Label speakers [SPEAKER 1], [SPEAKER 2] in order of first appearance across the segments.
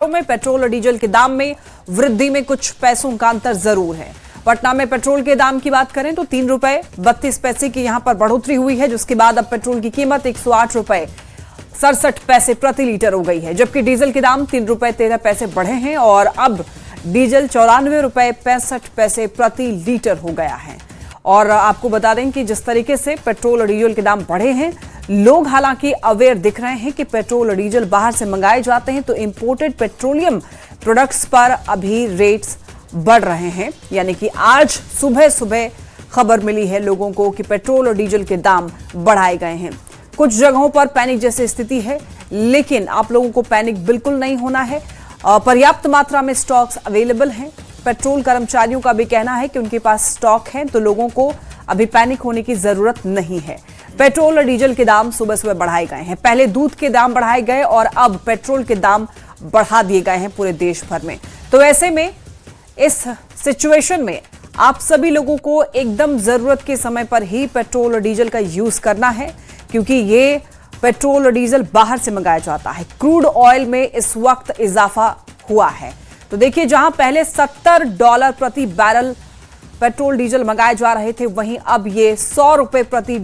[SPEAKER 1] में पेट्रोल और डीजल के दाम में वृद्धि में कुछ पैसों का अंतर जरूर है। पटना में पेट्रोल के दाम की बात करें तो 3 रुपए 32 पैसे की यहां पर बढ़ोतरी हुई है, जिसके बाद अब पेट्रोल की कीमत 108 रुपए 67 पैसे प्रति लीटर हो गई है, जबकि डीजल के दाम 3 रुपए 13 पैसे बढ़े हैं और अब डीजल 94 रुपए 65 पैसे प्रति लीटर हो गया है। और आपको बता दें कि जिस तरीके से पेट्रोल और डीजल के दाम बढ़े हैं, लोग हालांकि अवेयर दिख रहे हैं कि पेट्रोल और डीजल बाहर से मंगाए जाते हैं तो इंपोर्टेड पेट्रोलियम प्रोडक्ट्स पर अभी रेट्स बढ़ रहे हैं। यानी कि आज सुबह सुबह खबर मिली है लोगों को कि पेट्रोल और डीजल के दाम बढ़ाए गए हैं। कुछ जगहों पर पैनिक जैसी स्थिति है, लेकिन आप लोगों को पैनिक बिल्कुल नहीं होना है। पर्याप्त मात्रा में स्टॉक्स अवेलेबल हैं। पेट्रोल कर्मचारियों का भी कहना है कि उनके पास स्टॉक है, तो लोगों को अभी पैनिक होने की जरूरत नहीं है। पेट्रोल और डीजल के दाम सुबह सुबह बढ़ाए गए हैं। पहले दूध के दाम बढ़ाए गए और अब पेट्रोल के दाम बढ़ा दिए गए हैं पूरे देश भर में। तो ऐसे में इस सिचुएशन में आप सभी लोगों को एकदम जरूरत के समय पर ही पेट्रोल और डीजल का यूज करना है, क्योंकि ये पेट्रोल और डीजल बाहर से मंगाया जाता है। क्रूड ऑयल में इस वक्त इजाफा हुआ है। तो देखिए, जहां पहले $70 प्रति बैरल पेट्रोल डीजल मंगाए जा रहे थे, वहीं अब ये $100 प्रति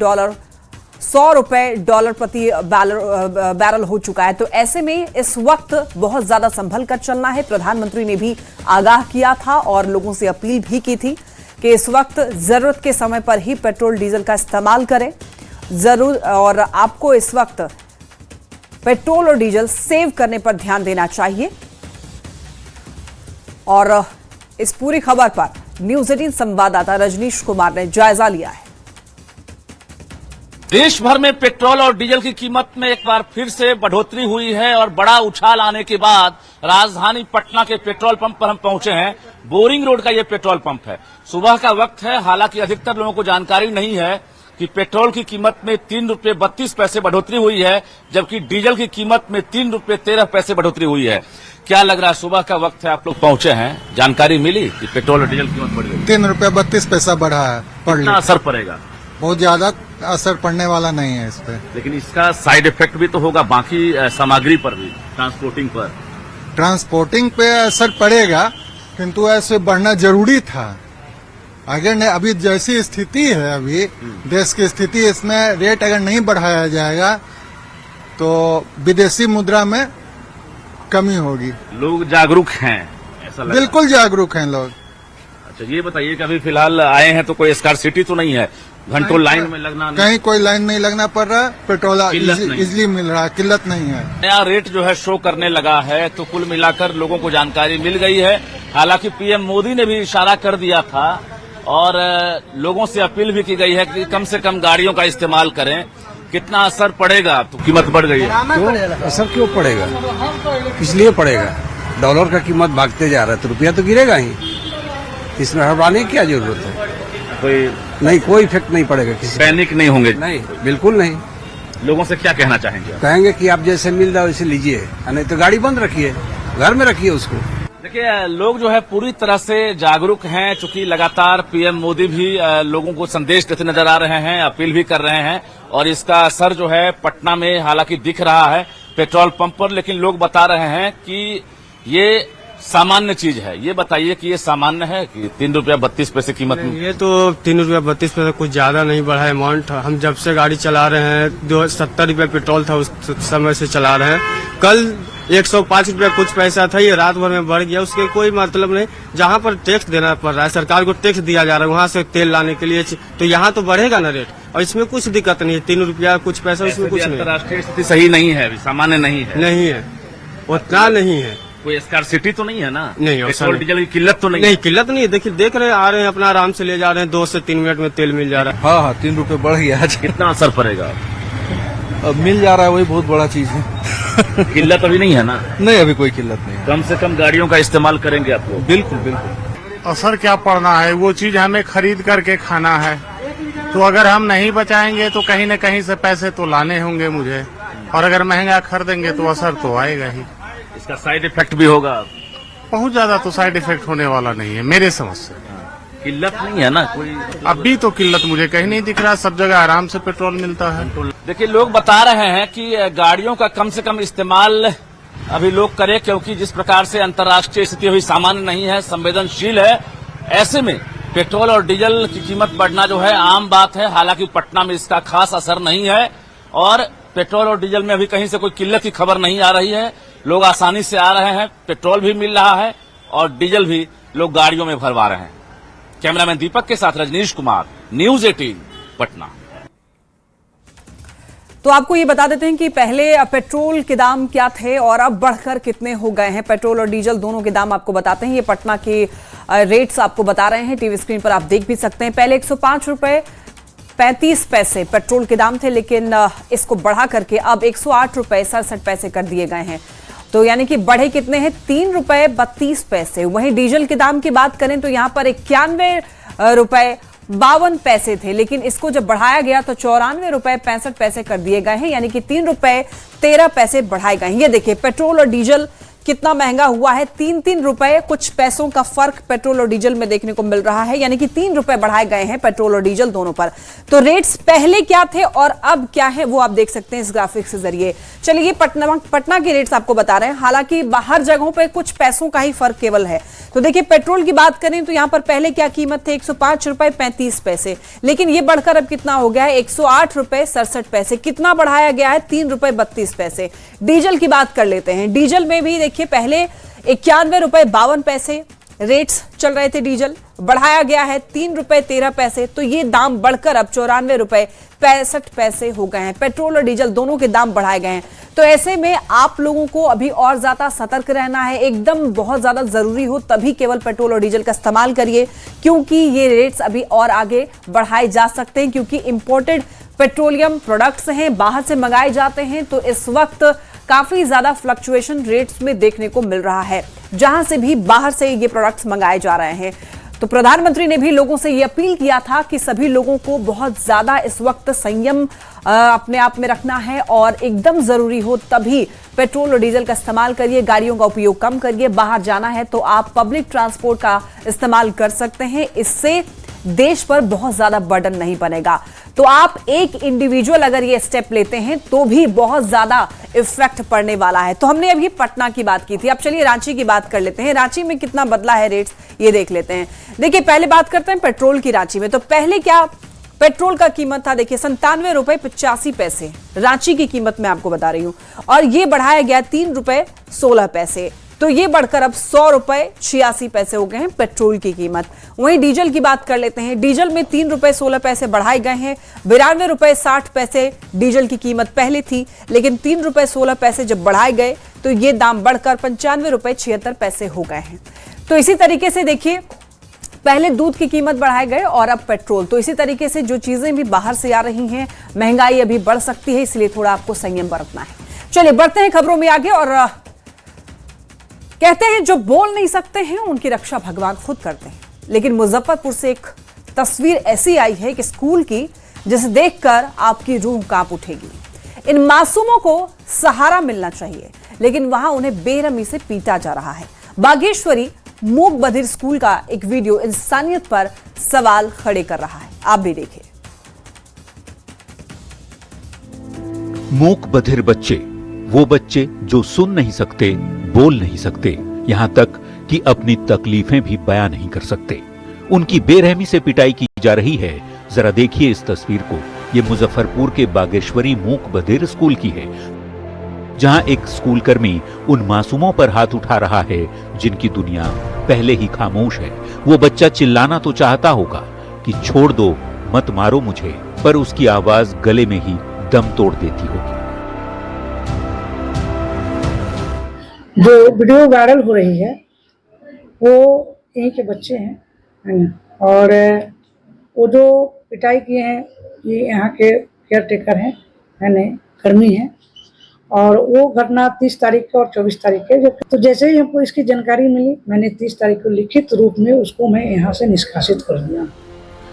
[SPEAKER 1] बैरल हो चुका है। तो ऐसे में इस वक्त बहुत ज्यादा संभल कर चलना है। प्रधानमंत्री ने भी आगाह किया था और लोगों से अपील भी की थी कि इस वक्त जरूरत के समय पर ही पेट्रोल डीजल का इस्तेमाल करें जरूर, और आपको इस वक्त पेट्रोल और डीजल सेव करने पर ध्यान देना चाहिए। और इस पूरी खबर पर न्यूज 18 संवाददाता रजनीश कुमार ने जायजा लिया है।
[SPEAKER 2] देश भर में पेट्रोल और डीजल की कीमत में एक बार फिर से बढ़ोतरी हुई है और बड़ा उछाल आने के बाद राजधानी पटना के पेट्रोल पंप पर हम पहुंचे हैं। बोरिंग रोड का ये पेट्रोल पंप है। सुबह का वक्त है, हालांकि अधिकतर लोगों को जानकारी नहीं है कि पेट्रोल की कीमत में 3 रुपये 32 पैसे बढ़ोतरी हुई है, जबकि डीजल की कीमत में 3 रुपये 13 पैसे बढ़ोतरी हुई है। क्या लग रहा है? सुबह का वक्त है, आप लोग पहुंचे हैं, जानकारी मिली कि पेट्रोल और डीजल की कीमत बढ़ गई।
[SPEAKER 3] 3 रुपये 32 पैसा बढ़ा है।
[SPEAKER 2] कितना असर पड़ेगा?
[SPEAKER 3] बहुत ज्यादा असर पड़ने वाला नहीं है इस पे।
[SPEAKER 2] लेकिन इसका साइड इफेक्ट भी तो होगा बाकी सामग्री पर भी, ट्रांसपोर्टिंग पे असर पड़ेगा, किंतु ऐसे बढ़ना जरूरी था। अगर नहीं, अभी जैसी स्थिति है, अभी देश की स्थिति, इसमें रेट अगर नहीं बढ़ाया जाएगा तो विदेशी मुद्रा में कमी होगी। लोग जागरूक हैं, ऐसा लग रहा है।
[SPEAKER 3] बिल्कुल जागरूक हैं लोग।
[SPEAKER 2] अच्छा, ये बताइए कि अभी फिलहाल आए हैं तो कोई स्कार्सिटी तो नहीं है? घंटों लाइन में लगना
[SPEAKER 3] कहीं कोई लाइन नहीं लगना पड़ रहा, पेट्रोल इजिली मिल रहा है, किल्लत नहीं है।
[SPEAKER 2] नया रेट जो है शो करने लगा है, तो कुल मिलाकर लोगों को जानकारी मिल गई है। हालांकि पीएम मोदी ने भी इशारा कर दिया था और लोगों से अपील भी की गई है कि कम से कम गाड़ियों का इस्तेमाल करें। कितना असर पड़ेगा? तो कीमत बढ़ गई है।
[SPEAKER 4] क्यों असर क्यों पड़ेगा? इसलिए पड़ेगा, डॉलर का कीमत भागते जा रहा है तो रुपया तो गिरेगा ही। इसमें हड़बड़ाने की क्या जरूरत है? कोई इफेक्ट नहीं पड़ेगा। किसी
[SPEAKER 2] पैनिक नहीं होंगे?
[SPEAKER 4] नहीं, बिल्कुल नहीं।
[SPEAKER 2] लोगों से क्या कहना चाहेंगे?
[SPEAKER 4] कहेंगे कि आप जैसे मिल रहा है वैसे लीजिए, नहीं तो गाड़ी बंद रखिए, घर में रखिए उसको।
[SPEAKER 2] देखिए, लोग जो है पूरी तरह से जागरूक हैं, चूंकि लगातार पीएम मोदी भी लोगों को संदेश देते नजर आ रहे हैं, अपील भी कर रहे हैं, और इसका असर जो है पटना में हालांकि दिख रहा है पेट्रोल पंप पर। लेकिन लोग बता रहे हैं कि ये सामान्य चीज है। ये बताइए कि ये सामान्य है कि 3 रुपया 32 पैसे कीमत में?
[SPEAKER 5] ये तो 3 रुपया 32 पैसे कुछ ज्यादा नहीं बढ़ा है अमाउंट। हम जब से गाड़ी चला रहे हैं, 70 रुपया पेट्रोल था उस समय से चला रहे हैं। कल 105 रुपया कुछ पैसा था, ये रात भर में बढ़ गया। उसके कोई मतलब नहीं। जहाँ पर टैक्स देना पड़ रहा है, सरकार को टैक्स दिया जा रहा है वहाँ से तेल लाने के लिए, तो यहाँ तो बढ़ेगा ना रेट, और इसमें कुछ दिक्कत नहीं है। 3 रुपया कुछ पैसा उसमें कुछ नहीं।
[SPEAKER 2] अंतर्राष्ट्रीय स्थिति सही नहीं है, सामान्य नहीं है।
[SPEAKER 5] नहीं है, उतना नहीं है।
[SPEAKER 2] कोई स्कार्सिटी तो नहीं है ना?
[SPEAKER 5] नहीं,
[SPEAKER 2] पेट्रोल डीजल की किल्लत तो नहीं?
[SPEAKER 5] नहीं, किल्लत नहीं है। देखिए, देख रहे हैं, आ रहे हैं, अपना आराम से ले जा रहे हैं। 2 से 3 मिनट में तेल मिल जा रहा है।
[SPEAKER 3] हाँ, 3 रुपये बढ़ गया आज।
[SPEAKER 2] कितना असर पड़ेगा?
[SPEAKER 3] अब मिल जा रहा है, वही बहुत बड़ा चीज है।
[SPEAKER 2] किल्लत अभी नहीं है ना?
[SPEAKER 3] नहीं, अभी कोई किल्लत नहीं है।
[SPEAKER 2] कम से कम गाड़ियों का इस्तेमाल करेंगे आप लोग?
[SPEAKER 3] बिल्कुल बिल्कुल।
[SPEAKER 6] असर क्या पड़ना है, वो चीज हमें खरीद करके खाना है, तो अगर हम नहीं बचाएंगे तो कहीं न कहीं से पैसे तो लाने होंगे मुझे, और अगर महंगा खरीदेंगे तो असर तो आएगा ही।
[SPEAKER 2] इसका साइड इफेक्ट भी होगा?
[SPEAKER 6] बहुत ज्यादा तो साइड इफेक्ट होने वाला नहीं है मेरे समझ से।
[SPEAKER 2] किल्लत नहीं है ना कोई?
[SPEAKER 6] अभी तो किल्लत मुझे कहीं नहीं दिख रहा, सब जगह आराम से पेट्रोल मिलता है।
[SPEAKER 2] देखिए, लोग बता रहे हैं कि गाड़ियों का कम से कम इस्तेमाल अभी लोग करें, क्योंकि जिस प्रकार से अंतर्राष्ट्रीय स्थिति अभी सामान्य नहीं है, संवेदनशील है। ऐसे में पेट्रोल और डीजल की कीमत बढ़ना जो है आम बात है। हालांकि पटना में इसका खास असर नहीं है और पेट्रोल और डीजल में अभी कहीं से कोई किल्लत की खबर नहीं आ रही है। लोग आसानी से आ रहे हैं, पेट्रोल भी मिल रहा है और डीजल भी लोग गाड़ियों में भरवा रहे हैं। कैमरामैन दीपक के साथ रजनीश कुमार, न्यूज़ 18 पटना।
[SPEAKER 1] तो आपको ये बता देते हैं कि पहले पेट्रोल के दाम क्या थे और अब बढ़कर कितने हो गए हैं। पेट्रोल और डीजल दोनों के दाम आपको बताते हैं। ये पटना के रेट्स आपको बता रहे हैं, टीवी स्क्रीन पर आप देख भी सकते हैं। पहले 105 रुपए 35 पैसे पेट्रोल के दाम थे, लेकिन इसको बढ़ा करके अब 108 रुपए 67 पैसे कर दिए गए हैं। तो यानी कि बढ़े कितने हैं, 3 रुपए 32 पैसे। वहीं डीजल के दाम की बात करें तो यहां पर 91 रुपए 52 पैसे थे, लेकिन इसको जब बढ़ाया गया तो 94 रुपए 65 पैसे कर दिए गए हैं, यानी कि 3 रुपए 13 पैसे बढ़ाए गए हैं। ये देखिए पेट्रोल और डीजल कितना महंगा हुआ है। 3-3 रुपए कुछ पैसों का फर्क पेट्रोल और डीजल में देखने को मिल रहा है, यानी कि 3 रुपए बढ़ाए गए हैं पेट्रोल और डीजल दोनों पर। तो रेट्स पहले क्या थे और अब क्या है वो आप देख सकते हैं इस ग्राफिक्स के जरिए। चलिए पटना के रेट्स आपको बता रहे हैं, हालांकि बाहर जगहों पर कुछ पैसों का ही फर्क केवल है। तो देखिए पेट्रोल की बात करें तो यहां पर पहले क्या कीमत थे, 105 रुपए 35 पैसे, लेकिन ये बढ़कर अब कितना हो गया है, 108 रुपए 67 पैसे। कितना बढ़ाया गया है, 3 रुपए 32 पैसे। डीजल की बात कर लेते हैं। डीजल में भी देखिए पहले 91 रुपए 52 पैसे रेट्स चल रहे थे, डीजल बढ़ाया गया है 3 रुपए 13 पैसे। तो ये दाम बढ़कर अब 94 रुपए 65 पैसे हो गए हैं। पेट्रोल और डीजल दोनों के दाम बढ़ाए गए हैं। तो ऐसे में आप लोगों को अभी और ज्यादा सतर्क रहना है, एकदम बहुत ज्यादा जरूरी हो तभी केवल पेट्रोल और डीजल का इस्तेमाल करिए, क्योंकि ये रेट्स अभी और आगे बढ़ाए जा सकते हैं, क्योंकि इंपोर्टेड पेट्रोलियम प्रोडक्ट्स हैं, बाहर से मंगाए जाते हैं। तो इस वक्त काफी ज्यादा फ्लक्चुएशन रेट्स में देखने को मिल रहा है, जहां से भी बाहर से ये प्रोडक्ट्स मंगाए जा रहे हैं। तो प्रधानमंत्री ने भी लोगों से ये अपील किया था कि सभी लोगों को बहुत ज्यादा इस वक्त संयम अपने आप में रखना है और एकदम जरूरी हो तभी पेट्रोल और डीजल का इस्तेमाल करिए, गाड़ियों का उपयोग कम करिए। बाहर जाना है तो आप पब्लिक ट्रांसपोर्ट का इस्तेमाल कर सकते हैं, इससे देश पर बहुत ज्यादा बर्डन नहीं बनेगा। तो आप एक इंडिविजुअल अगर ये स्टेप लेते हैं तो भी बहुत ज्यादा इफेक्ट पड़ने वाला है। तो हमने अभी पटना की बात की थी, अब चलिए रांची की बात कर लेते हैं। रांची में कितना बदला है रेट्स ये देख लेते हैं। देखिए पहले बात करते हैं पेट्रोल की रांची में। तो पहले क्या पेट्रोल का कीमत था, देखिए 97 रुपए 85 पैसे रांची की कीमत मैं आपको बता रही हूं, और ये बढ़ाया गया 3 रुपए 16 पैसे। तो ये बढ़कर अब 100 रुपए 86 पैसे हो गए हैं पेट्रोल की कीमत। वहीं डीजल की बात कर लेते हैं। डीजल में 3 रुपए 16 पैसे बढ़ाए गए हैं। 92 रुपए 60 पैसे डीजल की कीमत पहले थी, लेकिन 3 रुपए 16 पैसे जब बढ़ाए गए तो ये दाम बढ़कर 95 रुपए 76 पैसे हो गए हैं। तो इसी तरीके से देखिए पहले दूध की कीमत बढ़ाए गए और अब पेट्रोल। तो इसी तरीके से जो चीजें भी बाहर से आ रही हैं, महंगाई अभी बढ़ सकती है, इसलिए थोड़ा आपको संयम बरतना है। चलिए बढ़ते हैं खबरों में आगे। और कहते हैं जो बोल नहीं सकते हैं उनकी रक्षा भगवान खुद करते हैं, लेकिन मुजफ्फरपुर से एक तस्वीर ऐसी आई है कि स्कूल की, जिसे देखकर आपकी रूह कांप उठेगी। इन मासूमों को सहारा मिलना चाहिए, लेकिन वहां उन्हें बेरहमी से पीटा जा रहा है। बागेश्वरी मूक बधिर स्कूल का एक वीडियो इंसानियत पर सवाल खड़े कर रहा है, आप भी देखिए।
[SPEAKER 7] मूक बधिर बच्चे, वो बच्चे जो सुन नहीं सकते, बोल नहीं सकते, यहाँ तक कि अपनी तकलीफें भी बयां नहीं कर सकते, उनकी बेरहमी से पिटाई की जा रही है। जरा देखिए इस तस्वीर को। ये मुजफ्फरपुर के बागेश्वरी मूक बधिर स्कूल की है, जहां एक स्कूल कर्मी उन मासूमों पर हाथ उठा रहा है जिनकी दुनिया पहले ही खामोश है। वो बच्चा चिल्लाना तो चाहता होगा कि छोड़ दो, मत मारो मुझे, पर उसकी आवाज गले में ही दम तोड़ देती होगी।
[SPEAKER 8] जो वीडियो वायरल हो रही है वो यहीं के बच्चे हैं, है ना, और वो जो पिटाई किए हैं ये यहाँ के केयर टेकर हैं, है ना, कर्मी हैं, और वो घटना 30 तारीख को और 24 तारीख के। तो जैसे ही हमको इसकी जानकारी मिली, मैंने 30 तारीख को लिखित रूप में उसको मैं यहाँ से निष्कासित कर दिया।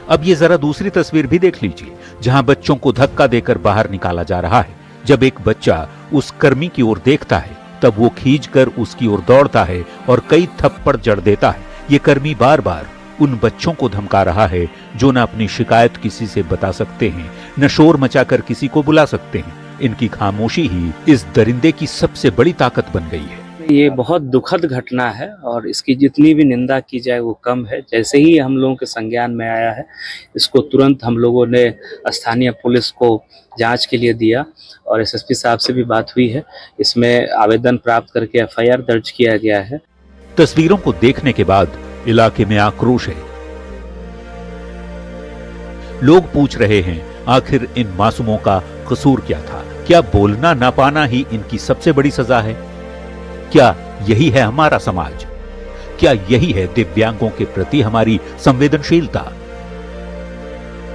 [SPEAKER 7] अब ये जरा दूसरी तस्वीर भी देख लीजिए, जहां बच्चों को धक्का देकर बाहर निकाला जा रहा है। जब एक बच्चा उस कर्मी की ओर देखता है, तब वो खींचकर उसकी ओर दौड़ता है और कई थप्पड़ जड़ देता है। ये कर्मी बार बार उन बच्चों को धमका रहा है जो न अपनी शिकायत किसी से बता सकते हैं, न शोर मचाकर किसी को बुला सकते हैं। इनकी खामोशी ही इस दरिंदे की सबसे बड़ी ताकत बन गई है।
[SPEAKER 9] ये बहुत दुखद घटना है और इसकी जितनी भी निंदा की जाए वो कम है। जैसे ही हम लोगों के संज्ञान में आया है, इसको तुरंत हम लोगों ने स्थानीय पुलिस को जांच के लिए दिया और एसएसपी साहब से भी बात हुई है। इसमें आवेदन प्राप्त करके एफआईआर दर्ज किया गया है।
[SPEAKER 7] तस्वीरों को देखने के बाद इलाके में आक्रोश है। लोग पूछ रहे हैं, आखिर इन मासूमों का कसूर क्या था? क्या बोलना ना पाना ही इनकी सबसे बड़ी सजा है? क्या यही है हमारा समाज? क्या यही है दिव्यांगों के प्रति हमारी संवेदनशीलता?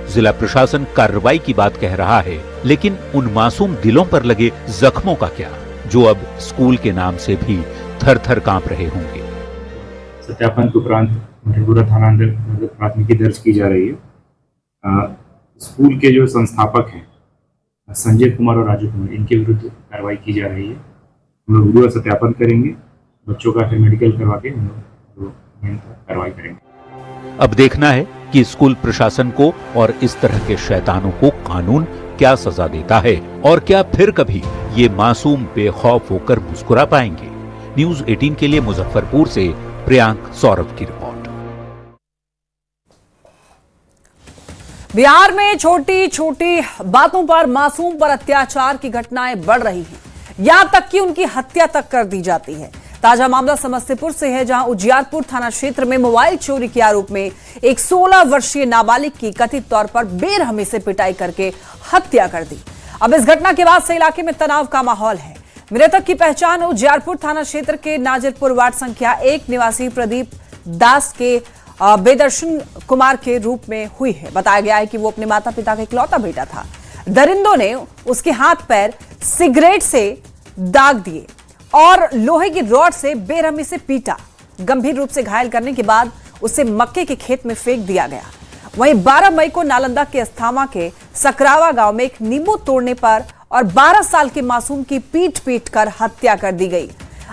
[SPEAKER 7] जिला प्रशासन कार्रवाई की बात कह रहा है, लेकिन उन मासूम दिलों पर लगे जख्मों का क्या, जो अब स्कूल के नाम से भी थर थर कांप रहे होंगे।
[SPEAKER 10] सत्यापन के उपरांत मठपुरा थाना अंदर प्राथमिकी दर्ज की जा रही है। स्कूल के जो संस्थापक हैं संजय कुमार और राजू कुमार, इनके विरुद्ध कार्रवाई की जा रही है। हम लोग वीडियो सत्यापन करेंगे, बच्चों का फिर मेडिकल करवा के हम लोग कार्रवाई करेंगे।
[SPEAKER 7] अब देखना है कि स्कूल प्रशासन को और इस तरह के शैतानों को कानून क्या सजा देता है, और क्या फिर कभी ये मासूम बेखौफ होकर मुस्कुरा पाएंगे। न्यूज़ 18 के लिए मुजफ्फरपुर से प्रियांक सौरभ की रिपोर्ट।
[SPEAKER 1] बिहार में छोटी छोटी बातों पर मासूम पर अत्याचार की घटनाएं बढ़ रही हैं, यहां तक कि उनकी हत्या तक कर दी जाती है। ताजा मामला समस्तीपुर से है, जहां उजियारपुर थाना क्षेत्र में मोबाइल चोरी के आरोप में एक 16 वर्षीय नाबालिग की कथित तौर पर बेरहमी से पिटाई करके हत्या कर दी। अब इस घटना के बाद से इलाके में तनाव का माहौल है। मृतक की पहचान उजियारपुर थाना क्षेत्र के नाजिरपुर वार्ड संख्या 1 निवासी प्रदीप दास के बेदर्शन कुमार के रूप में हुई है। बताया गया है कि वो अपने माता पिता का इकलौता बेटा था। दरिंदों ने उसके हाथ पैर सिगरेट से दाग दिए और लोहे की रॉड से बेरहमी से पीटा। गंभीर रूप से घायल करने के बाद उसे मक्के के खेत में फेंक दिया गया। वहीं 12 मई को नालंदा के अस्थामा के सकरावा गांव में एक नींबू तोड़ने पर और 12 साल के मासूम की पीट कर हत्या कर दी गई।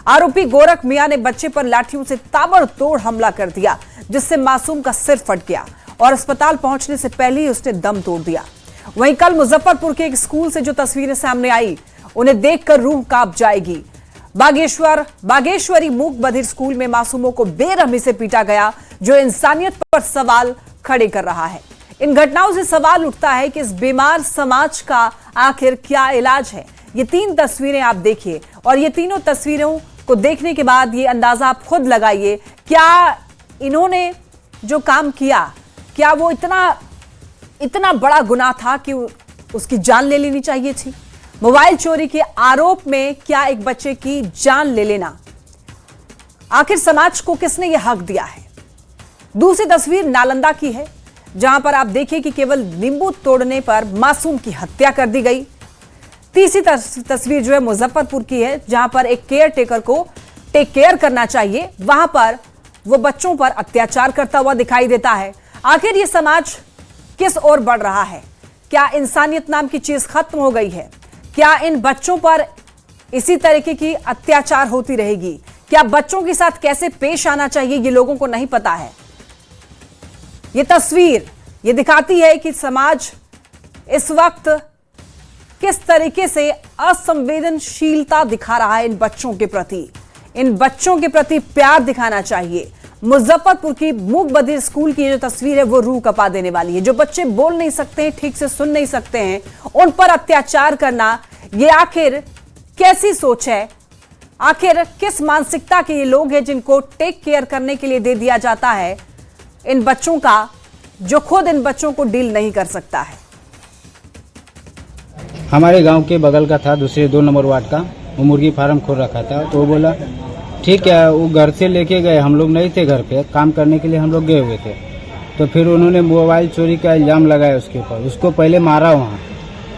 [SPEAKER 1] आरोपी गोरख मियां ने बच्चे पर लाठियों से ताबड़तोड़ हमला कर दिया, जिससे मासूम का सिर फट गया और अस्पताल पहुंचने से पहले ही उसने दम तोड़ दिया। वहीं कल मुजफ्फरपुर के एक स्कूल से जो तस्वीरें सामने आई, उन्हें देखकर रूह कांप जाएगी। बागेश्वरी मूक बधिर स्कूल में मासूमों को बेरहमी से पीटा गया, जो इंसानियत पर सवाल खड़े कर रहा है। इन घटनाओं से सवाल उठता है कि इस बीमार समाज का आखिर क्या इलाज है। ये 3 तस्वीरें आप देखिए और ये तीनों तस्वीरों को देखने के बाद ये अंदाजा आप खुद लगाइए, क्या इन्होंने जो काम किया, क्या वो इतना बड़ा गुनाह था कि उसकी जान ले लेनी चाहिए थी? मोबाइल चोरी के आरोप में क्या एक बच्चे की जान ले लेना, आखिर समाज को किसने यह हक दिया है? दूसरी तस्वीर नालंदा की है, जहां पर आप देखिए कि केवल नींबू तोड़ने पर मासूम की हत्या कर दी गई। तीसरी तस्वीर जो है मुजफ्फरपुर की है, जहां पर एक केयर टेकर को टेक केयर करना चाहिए, वहां पर वो बच्चों पर अत्याचार करता हुआ दिखाई देता है। आखिर ये समाज किस ओर बढ़ रहा है? क्या इंसानियत नाम की चीज खत्म हो गई है? क्या इन बच्चों पर इसी तरीके की अत्याचार होती रहेगी? क्या बच्चों के साथ कैसे पेश आना चाहिए ये लोगों को नहीं पता है? ये तस्वीर ये दिखाती है कि समाज इस वक्त किस तरीके से असंवेदनशीलता दिखा रहा है इन बच्चों के प्रति। इन बच्चों के प्रति प्यार दिखाना चाहिए। मुजफ्फरपुर की मूक बधिर स्कूल की जो तस्वीर है वो रूह कपा देने वाली है। जो बच्चे बोल नहीं सकते हैं, ठीक से सुन नहीं सकते हैं, उन पर अत्याचार करना, ये आखिर कैसी सोच है? आखिर किस मानसिकता के ये लोग हैं जिनको टेक केयर करने के लिए दे दिया जाता है इन बच्चों का, जो खुद इन बच्चों को डील नहीं कर सकता है?
[SPEAKER 11] हमारे गांव के बगल का था, दूसरे 2 नंबर वार्ड का, वो मुर्गी फार्म खोल रखा था। तो वो बोला ठीक है, वो घर से लेके गए, हम लोग नहीं थे घर पे, काम करने के लिए हम लोग गए हुए थे। तो फिर उन्होंने मोबाइल चोरी का इल्जाम लगाया उसके ऊपर। उसको पहले मारा,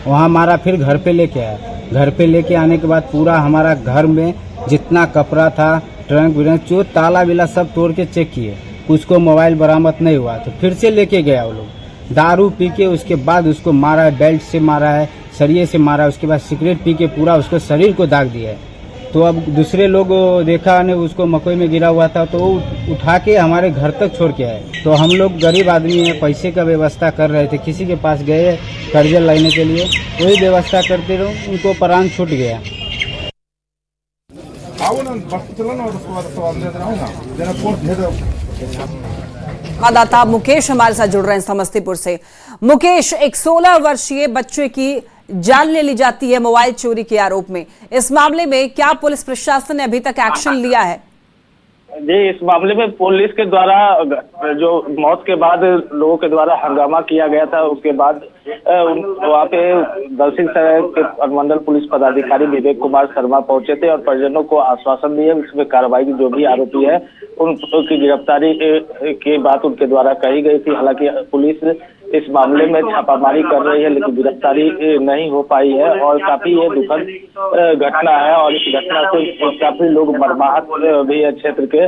[SPEAKER 11] वहाँ मारा, फिर घर पे लेके आया। घर पे लेके आने के बाद पूरा हमारा घर में जितना कपड़ा था, ट्रंक विरंक, जो ताला विला सब तोड़ के चेक किए, उसको मोबाइल बरामद नहीं हुआ। तो फिर से लेके गया वो लोग, दारू पी के उसके बाद उसको मारा है, बेल्ट से मारा है, सरिये से मारा है, उसके बाद सिगरेट पी के पूरा उसको शरीर को दाग दिया है। तो अब दूसरे लोग देखा ने उसको मकई में गिरा हुआ था तो उठा के हमारे घर तक छोड़ के आए। तो हम लोग गरीब आदमी हैं, पैसे का व्यवस्था कर रहे थे, किसी के पास गए कर्जा लेने के लिए, वही व्यवस्था करते रहो, उनको प्राण छूट गया।
[SPEAKER 1] संवाददाता मुकेश हमारे साथ जुड़ रहे हैं समस्तीपुर से। मुकेश, एक 16 वर्षीय बच्चे की जान ले ली जाती है मोबाइल चोरी के आरोप में। इस मामले में क्या पुलिस प्रशासन ने अभी तक एक्शन लिया है?
[SPEAKER 12] जी, इस मामले में पुलिस के द्वारा जो मौत के बाद लोगों के द्वारा हंगामा किया गया था, उसके बाद वहाँ पे दलसिंह सराय के अनुमंडल पुलिस पदाधिकारी विवेक कुमार शर्मा पहुंचे थे और परिजनों को आश्वासन दिए इसमें कार्रवाई की। जो भी आरोपी है उनकी गिरफ्तारी की बात उनके द्वारा कही गई थी। हालांकि पुलिस इस मामले में छापामारी कर रही है लेकिन गिरफ्तारी नहीं हो पाई है और काफी ये दुखद घटना है और इस घटना से काफी लोग मर्माहत भी है क्षेत्र के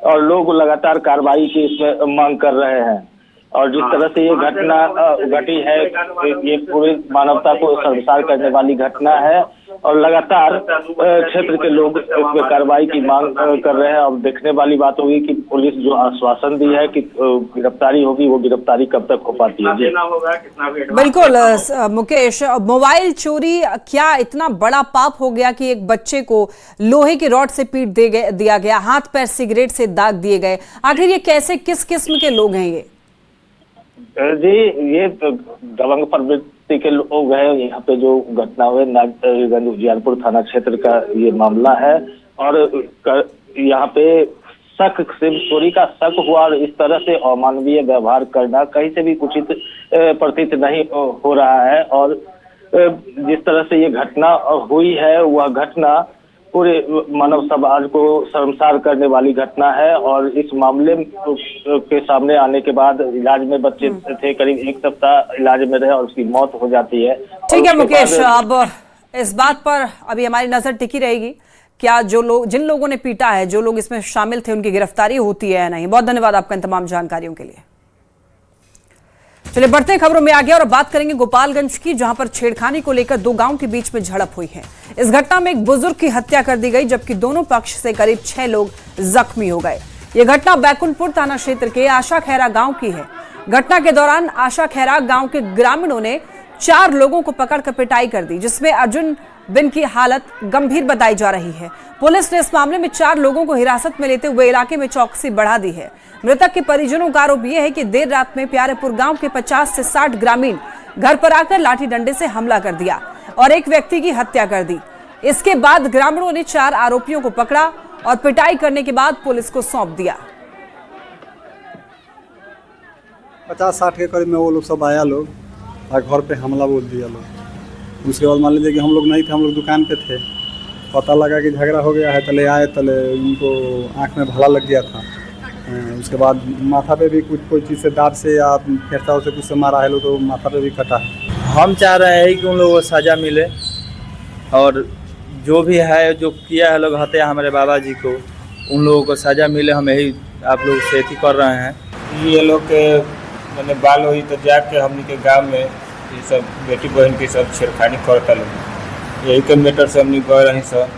[SPEAKER 12] और लोग लगातार कार्रवाई की इसमें मांग कर रहे हैं। और जिस तरह से ये घटना घटी है ये पूरी मानवता को शर्मसार करने वाली घटना है और लगातार क्षेत्र के लोग इसमें कार्रवाई की मांग कर रहे हैं। अब देखने वाली बात होगी कि पुलिस जो आश्वासन दी है कि गिरफ्तारी होगी, वो गिरफ्तारी कब तक हो पाती है।
[SPEAKER 1] बिल्कुल मुकेश, मोबाइल चोरी क्या इतना बड़ा पाप हो गया कि एक बच्चे को लोहे के रॉड से पीट दिया गया, हाथ पैर सिगरेट से दाग दिए गए? आखिर ये कैसे, किस किस्म के लोग हैं ये?
[SPEAKER 12] जी, ये दबंग प्रवृत्ति के लोग हैं। यहाँ पे जो घटना हुई नागगंज उजियारपुर थाना क्षेत्र का ये मामला है और यहाँ पे शक सिर्फ चोरी का शक हुआ और इस तरह से अमानवीय व्यवहार करना कहीं से भी उचित प्रतीत नहीं हो रहा है। और जिस तरह से ये घटना हुई है वह घटना पूरे मानव समाज को शर्मसार करने वाली घटना है और इस मामले के सामने आने के बाद इलाज में बच्चे थे, करीब 1 सप्ताह इलाज में रहे और उसकी मौत हो जाती है।
[SPEAKER 1] ठीक है मुकेश, अब इस बात पर अभी हमारी नजर टिकी रहेगी, क्या जो लोग, जिन लोगों ने पीटा है, जो लोग इसमें शामिल थे, उनकी गिरफ्तारी होती है या नहीं। बहुत धन्यवाद आपका इन तमाम जानकारियों के लिए। चलिए बढ़ते हैं खबरों में आगे और अब बात करेंगे गोपालगंज की, जहां पर छेड़खानी को लेकर 2 गांव के बीच में झड़प हुई है। इस घटना में एक बुजुर्ग की हत्या कर दी गई जबकि दोनों पक्ष से करीब 6 लोग जख्मी हो गए। यह घटना बैकुंठपुर थाना क्षेत्र के आशा खैरा गांव की है। घटना के दौरान आशा खैरा गांव के ग्रामीणों ने 4 लोगों को पकड़कर पिटाई कर दी, जिसमें अर्जुन बिन की हालत गंभीर बताई जा रही है। पुलिस ने इस मामले में 4 लोगों को हिरासत में लेते हुए इलाके में चौकसी बढ़ा दी है। मृतक के परिजनों का आरोप यह है कि देर रात में प्यारेपुर गांव के 50 से 60 ग्रामीण घर पर आकर लाठी डंडे से हमला कर दिया और एक व्यक्ति की हत्या कर दी। इसके बाद ग्रामीणों ने 4 आरोपियों को पकड़ा और पिटाई करने के बाद पुलिस को सौंप दिया।
[SPEAKER 13] 50-60 के करीब में वो लोग सब आया लोग और घर पे हमला बोल दिया लोग। उसके बाद मान लीजिए कि हम लोग नहीं थे, हम लोग दुकान पे थे, पता लगा कि झगड़ा हो गया है, तले आए, तले उनको आँख में भाला लग गया था। उसके बाद माथा पे भी कुछ कोई चीज़ से दाब से या फेरसा से कुछ से मारा है लोग, तो माथा पे भी कटा है।
[SPEAKER 14] हम चाह रहे हैं कि उन लोगों को सज़ा मिले और जो भी है, जो किया है लोग हत्या हमारे बाबा जी को, उन लोगों को सज़ा मिले। हम यही आप लोग से कर रहे हैं।
[SPEAKER 15] ये लोग के मैंने बाल हुई तो जाके हमने के गांव में ये सब बेटी बहन की सब छेड़खानी करता लोग, यही के मैटर से हमने गए रही सब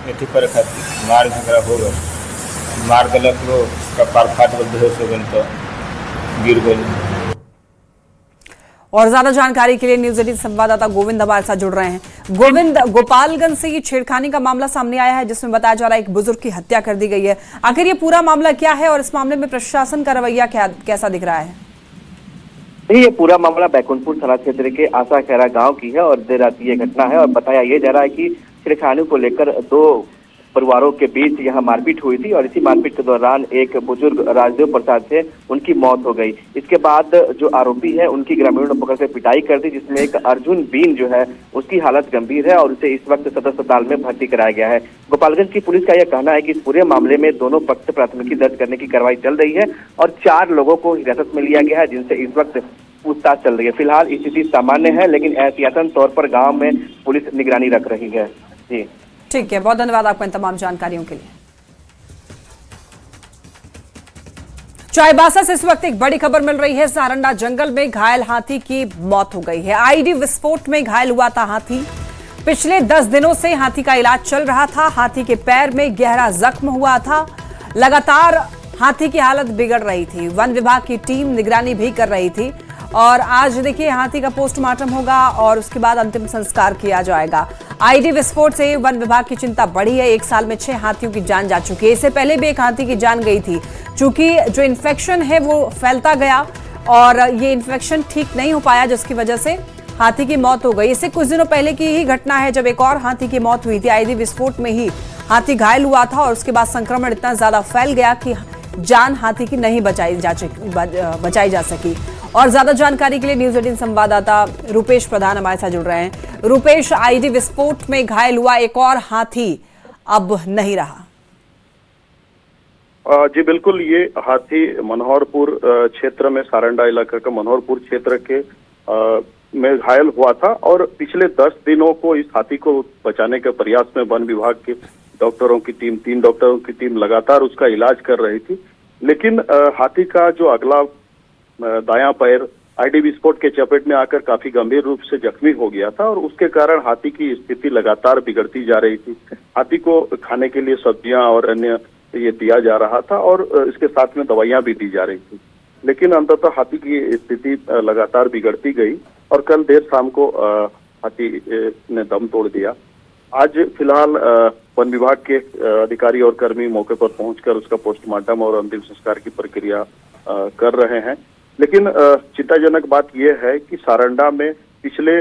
[SPEAKER 15] बेटी पर खाती मार झगड़ा हो गए, मार गलत लोग कपार फाट गल, बेहोश हो गए तो गिर गए।
[SPEAKER 1] और ज्यादा जानकारी के लिए न्यूज 18 संवाददाता गोविंद हमारे साथ जुड़ रहे हैं। गोविंद, गोपालगंज से ये छेड़खानी का मामला सामने आया है जिसमें बताया जा रहा है एक बुजुर्ग की हत्या कर दी गई है। आखिर ये पूरा मामला क्या है और इस मामले में प्रशासन का रवैया कैसा दिख रहा है?
[SPEAKER 16] ये पूरा मामला बैकुंठपुर थाना क्षेत्र के आशा खैरा गांव की है और देर रात ये घटना है और बताया ये जा रहा है कि छेड़खानी को लेकर 2 परिवारों के बीच यहाँ मारपीट हुई थी और इसी मारपीट के दौरान एक बुजुर्ग राजदेव प्रसाद थे, उनकी मौत हो गई। इसके बाद जो आरोपी है उनकी ग्रामीणों ने पकड़ कर पिटाई कर दी, जिसमें एक अर्जुन बीन जो है उसकी हालत गंभीर है और उसे इस वक्त सदर अस्पताल में भर्ती कराया गया है। गोपालगंज की पुलिस का यह कहना है कि इस पूरे मामले में दोनों पक्ष से प्राथमिकी दर्ज करने की कार्रवाई चल रही है और 4 लोगों को हिरासत में लिया गया है, जिनसे इस वक्त पूछताछ चल रही है। फिलहाल स्थिति सामान्य है लेकिन एहतियातन तौर पर गाँव में पुलिस निगरानी रख रही है। जी
[SPEAKER 1] ठीक है, बहुत धन्यवाद आपको इन तमाम जानकारियों के लिए। चाईबासा से इस वक्त एक बड़ी खबर मिल रही है। सारंडा जंगल में घायल हाथी की मौत हो गई है। आईडी विस्फोट में घायल हुआ था हाथी। पिछले 10 दिनों से हाथी का इलाज चल रहा था। हाथी के पैर में गहरा जख्म हुआ था। लगातार हाथी की हालत बिगड़ रही थी। वन विभाग की टीम निगरानी भी कर रही थी और आज देखिए हाथी का पोस्टमार्टम होगा और उसके बाद अंतिम संस्कार किया जाएगा। आईडी विस्फोट से वन विभाग की चिंता बढ़ी है। 1 साल में 6 हाथियों की जान जा चुकी है। इससे पहले भी एक हाथी की जान गई थी। चूंकि जो इन्फेक्शन है वो फैलता गया और ये इन्फेक्शन ठीक नहीं हो पाया, जिसकी वजह से हाथी की मौत हो गई। इससे कुछ दिनों पहले की ही घटना है जब एक और हाथी की मौत हुई थी। आईडी विस्फोट में ही हाथी घायल हुआ था और उसके बाद संक्रमण इतना ज्यादा फैल गया कि जान हाथी की नहीं बचाई जा सकी। और ज्यादा जानकारी के लिए न्यूज 18 संवाददाता रुपेश प्रधान हमारे साथ जुड़ रहे हैं। रुपेश, आईडी विस्फोट में घायल हुआ एक और हाथी अब नहीं रहा।
[SPEAKER 17] जी बिल्कुल, ये हाथी मनोहरपुर क्षेत्र में, सारंडा इलाका का मनोहरपुर क्षेत्र के में घायल हुआ था और पिछले 10 दिनों को इस हाथी को बचाने के प्रयास में वन विभाग के डॉक्टरों की टीम, 3 डॉक्टरों की टीम लगातार उसका इलाज कर रही थी। लेकिन हाथी का जो अगला दायां पैर आईडी विस्फोट के चपेट में आकर काफी गंभीर रूप से जख्मी हो गया था और उसके कारण हाथी की स्थिति लगातार बिगड़ती जा रही थी। हाथी को खाने के लिए सब्जियां और अन्य ये दिया जा रहा था और इसके साथ में दवाइयां भी दी जा रही थी। लेकिन अंततः हाथी की स्थिति लगातार बिगड़ती गई और कल देर शाम को हाथी ने दम तोड़ दिया। आज फिलहाल वन विभाग के अधिकारी और कर्मी मौके पर पहुंचकर उसका पोस्टमार्टम और अंतिम संस्कार की प्रक्रिया कर रहे हैं। लेकिन चिंताजनक बात यह है कि सारंडा में पिछले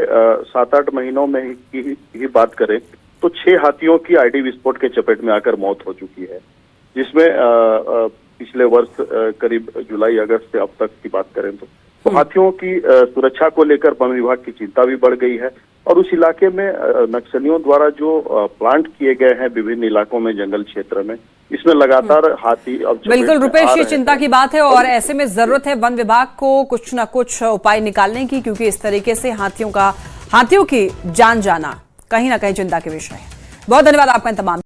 [SPEAKER 17] 7-8 महीनों में ही बात करें तो 6 हाथियों की आईडी विस्फोट के चपेट में आकर मौत हो चुकी है, जिसमें पिछले वर्ष करीब जुलाई अगस्त से अब तक की बात करें तो हाथियों की सुरक्षा को लेकर वन विभाग की चिंता भी बढ़ गई है और उस इलाके में नक्सलियों द्वारा जो प्लांट किए गए हैं विभिन्न इलाकों में, जंगल क्षेत्र में, इसमें लगातार हाथी अब
[SPEAKER 1] बिल्कुल रुपेश, ये चिंता की बात है और ऐसे में जरूरत है वन विभाग को कुछ न कुछ उपाय निकालने की, क्योंकि इस तरीके से हाथियों की जान जाना कहीं ना कहीं चिंता के विषय है। बहुत धन्यवाद आपका तमाम।